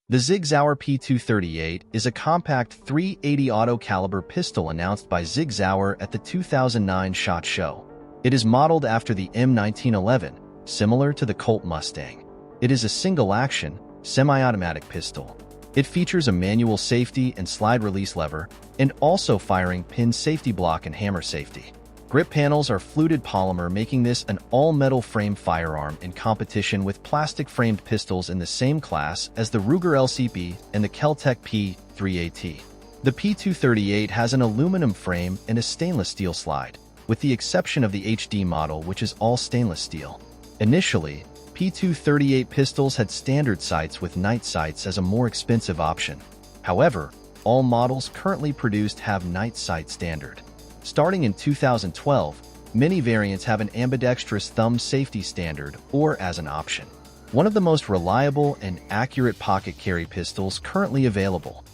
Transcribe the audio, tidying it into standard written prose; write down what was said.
The SIG Sauer P238 is a compact .380 auto-caliber pistol announced by SIG Sauer at the 2009 SHOT Show. It is modeled after the M1911, similar to the Colt Mustang. It is a single-action, semi-automatic pistol. It features a manual safety and slide-release lever, and also firing pin safety block and hammer safety. Grip panels are fluted polymer, making this an all-metal frame firearm in competition with plastic-framed pistols in the same class as the Ruger LCP and the Kel-Tec P238. The P238 has an aluminum frame and a stainless steel slide, with the exception of the HD model, which is all stainless steel. Initially, P238 pistols had standard sights with night sights as a more expensive option. However, all models currently produced have night sight standard. Starting in 2012, many variants have an ambidextrous thumb safety standard or as an option. One of the most reliable and accurate pocket carry pistols currently available.